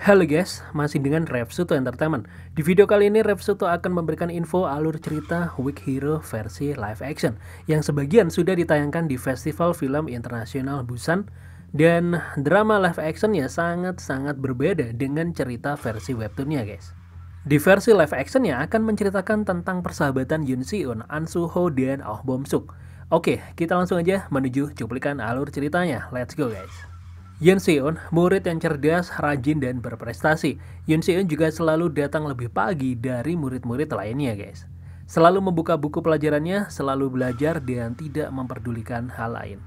Halo guys, masih dengan Revsuto Entertainment. Di video kali ini Revsuto akan memberikan info alur cerita Weak Hero versi live action yang sebagian sudah ditayangkan di Festival Film Internasional Busan, dan drama live actionnya sangat-sangat berbeda dengan cerita versi webtoonnya guys. Di versi live actionnya akan menceritakan tentang persahabatan Yoon Si-eun, An Soo-ho, dan Oh Bom-suk. Oke, kita langsung aja menuju cuplikan alur ceritanya. Let's go guys. Yoon Si-eun, murid yang cerdas, rajin, dan berprestasi. Yoon Si-eun juga selalu datang lebih pagi dari murid-murid lainnya guys. Selalu membuka buku pelajarannya, selalu belajar, dan tidak memperdulikan hal lain.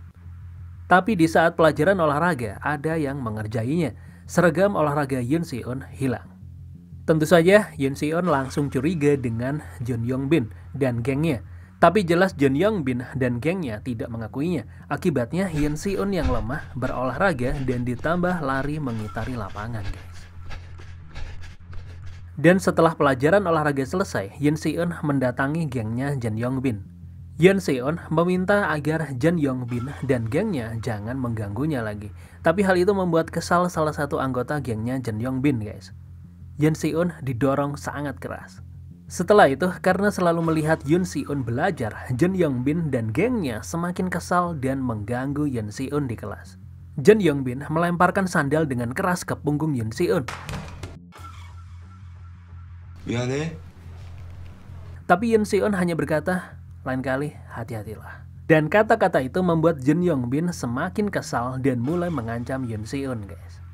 Tapi di saat pelajaran olahraga, ada yang mengerjainya. Seragam olahraga Yoon Si-eun hilang. Tentu saja, Yoon Si-eun langsung curiga dengan Jeon Yong-bin dan gengnya. Tapi jelas Jeon Yong-bin dan gengnya tidak mengakuinya. Akibatnya Yoon Si-eun yang lemah berolahraga dan ditambah lari mengitari lapangan guys. Dan setelah pelajaran olahraga selesai, Yoon Si-eun mendatangi gengnya Jeon Yong-bin. Yoon Si-eun meminta agar Jeon Yong-bin dan gengnya jangan mengganggunya lagi. Tapi hal itu membuat kesal salah satu anggota gengnya Jeon Yong-bin guys. Yoon Si-eun didorong sangat keras. Setelah itu, karena selalu melihat Yoon Si-eun belajar, Jeon Yong-bin dan gengnya semakin kesal dan mengganggu Yoon Si-eun di kelas. Jeon Yong-bin melemparkan sandal dengan keras ke punggung Yoon Si-eun. 미안해. Tapi Yoon Si-eun hanya berkata, lain kali hati-hatilah. Dan kata-kata itu membuat Jeon Yong-bin semakin kesal dan mulai mengancam Yoon Si-eun guys.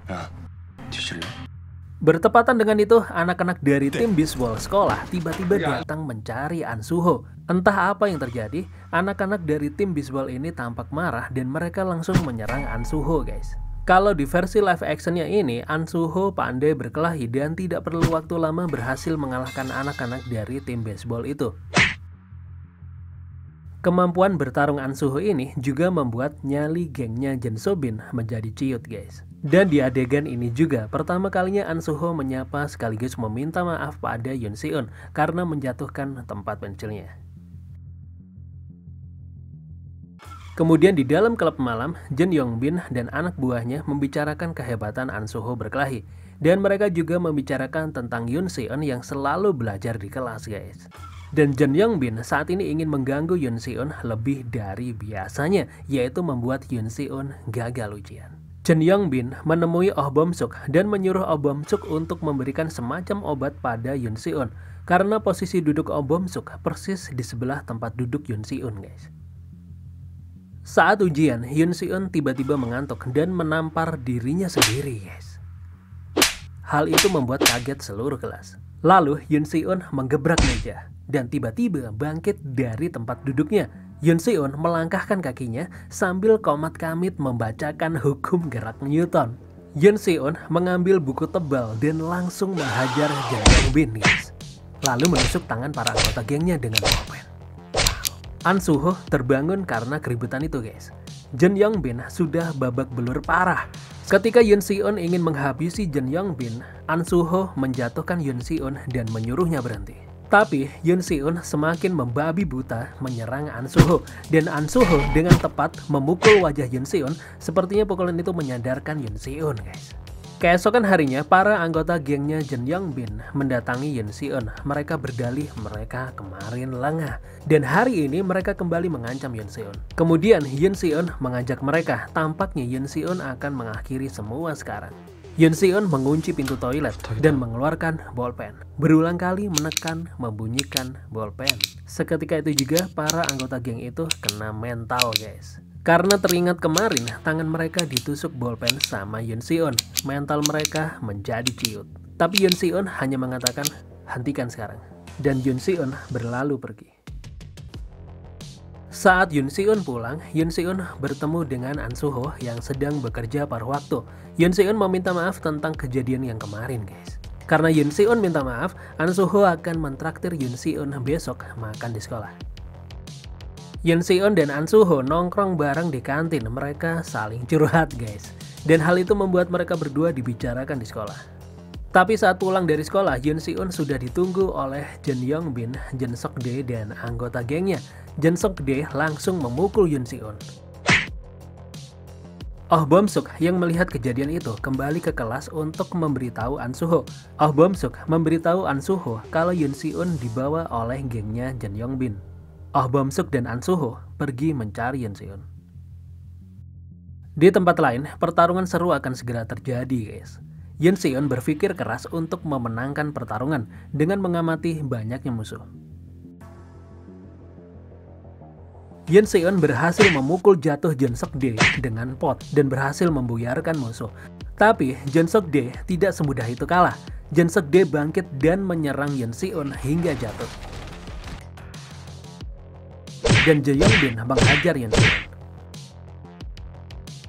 야, 뒤질래? Bertepatan dengan itu, anak-anak dari tim bisbol sekolah tiba-tiba datang mencari An Soo-ho. Entah apa yang terjadi, anak-anak dari tim bisbol ini tampak marah dan mereka langsung menyerang An Soo-ho guys. Kalau di versi live actionnya ini, An Soo-ho pandai berkelahi dan tidak perlu waktu lama berhasil mengalahkan anak-anak dari tim bisbol itu. Kemampuan bertarung An Soo-ho ini juga membuat nyali gengnya Jeon So-bin menjadi ciut guys. Dan di adegan ini juga pertama kalinya An Soo-ho menyapa sekaligus meminta maaf pada Yoon Si-eun karena menjatuhkan tempat pensilnya. Kemudian di dalam klub malam, Jeon Yong-bin dan anak buahnya membicarakan kehebatan An Soo-ho berkelahi. Dan mereka juga membicarakan tentang Yoon Si-eun yang selalu belajar di kelas guys. Dan Jeon Yong-bin saat ini ingin mengganggu Yoon Si-eun lebih dari biasanya, yaitu membuat Yoon Si-eun gagal ujian. Jeon Yong-bin menemui Oh Bom-suk dan menyuruh Oh Bom-suk untuk memberikan semacam obat pada Yoon Si-eun karena posisi duduk Oh Bom-suk persis di sebelah tempat duduk Yoon Si-eun guys. Saat ujian, Yoon Si-eun tiba-tiba mengantuk dan menampar dirinya sendiri guys. Hal itu membuat kaget seluruh kelas. Lalu Yoon Si-eun menggebrak meja dan tiba-tiba bangkit dari tempat duduknya. Yoon Si-eun melangkahkan kakinya sambil komat kamit membacakan hukum gerak Newton. Yoon Si-eun mengambil buku tebal dan langsung menghajar Jeon Yong-bin guys. Lalu menusuk tangan para anggota gengnya dengan bolpen. An Soo-ho terbangun karena keributan itu guys. Jeon Yong-bin sudah babak belur parah. Ketika Yoon Si-eun ingin menghabisi Jeon Yong-bin, An Soo-ho menjatuhkan Yoon Si-eun dan menyuruhnya berhenti. Tapi Yoon Si-eun semakin membabi buta menyerang An Soo-ho, dan An Soo-ho dengan tepat memukul wajah Yoon Si-eun. Sepertinya pukulan itu menyadarkan Yoon Si-eun guys. Keesokan harinya, para anggota gengnya Jeon Yong-bin mendatangi Yoon Si-eun. Mereka berdalih mereka kemarin lengah, dan hari ini mereka kembali mengancam Yoon Si-eun. Kemudian Yoon Si-eun mengajak mereka. Tampaknya Yoon Si-eun akan mengakhiri semua sekarang. Yoon Si-eun mengunci pintu toilet dan mengeluarkan bolpen. Berulang kali menekan, membunyikan bolpen. Seketika itu juga para anggota geng itu kena mental guys. Karena teringat kemarin tangan mereka ditusuk bolpen sama Yoon Si-eun. Mental mereka menjadi ciut. Tapi Yoon Si-eun hanya mengatakan, hentikan sekarang. Dan Yoon Si-eun berlalu pergi. Saat Yoon Si-eun pulang, Yoon Si-eun bertemu dengan An Soo-ho yang sedang bekerja paruh waktu. Yoon Si-eun meminta maaf tentang kejadian yang kemarin guys. Karena Yoon Si-eun minta maaf, An Soo-ho akan mentraktir Yoon Si-eun besok makan di sekolah. Yoon Si-eun dan An Soo-ho nongkrong bareng di kantin. Mereka saling curhat guys. Dan hal itu membuat mereka berdua dibicarakan di sekolah. Tapi saat pulang dari sekolah, Yoon Si-eun sudah ditunggu oleh Jeon Yong-bin, Jeon Sok-dae, dan anggota gengnya. Jeon Sok-dae langsung memukul Yoon Si-eun. Oh Bom-suk yang melihat kejadian itu kembali ke kelas untuk memberitahu An Suho. Oh Bom-suk memberitahu An Suho kalau Yoon Si-eun dibawa oleh gengnya Jin Yong-bin. Oh Bom-suk dan An Suho pergi mencari Yoon Si-eun. Di tempat lain, pertarungan seru akan segera terjadi, guys. Yoon Si-eun berpikir keras untuk memenangkan pertarungan dengan mengamati banyaknya musuh. Yoon Si-eun berhasil memukul jatuh Jeon Seok-dae dengan pot dan berhasil membuyarkan musuh. Tapi Jeon Seok-dae tidak semudah itu kalah. Jeon Seok-dae bangkit dan menyerang Yoon Si-eun hingga jatuh. Dan Jae Yong-bin menghajar Yoon Si-eun.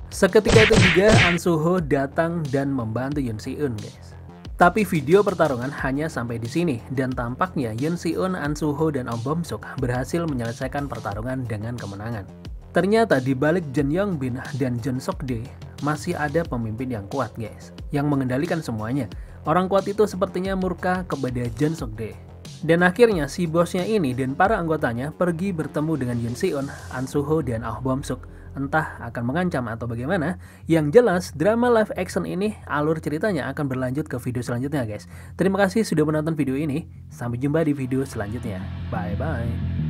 Seketika itu juga An Suho datang dan membantu Yoon Si-eun, guys. Tapi video pertarungan hanya sampai di sini dan tampaknya Yoon Si-eun, An Suho, dan Oh Bom-suk berhasil menyelesaikan pertarungan dengan kemenangan. Ternyata di balik Jin Yong-bin dan Jeon Seok-dae masih ada pemimpin yang kuat, guys, yang mengendalikan semuanya. Orang kuat itu sepertinya murka kepada Jeon Seok-dae. Dan akhirnya si bosnya ini dan para anggotanya pergi bertemu dengan Yoon Si-eun, An Suho, dan Oh Bom-suk. Entah akan mengancam atau bagaimana. Yang jelas drama live action ini alur ceritanya akan berlanjut ke video selanjutnya, guys. Terima kasih sudah menonton video ini. Sampai jumpa di video selanjutnya. Bye bye.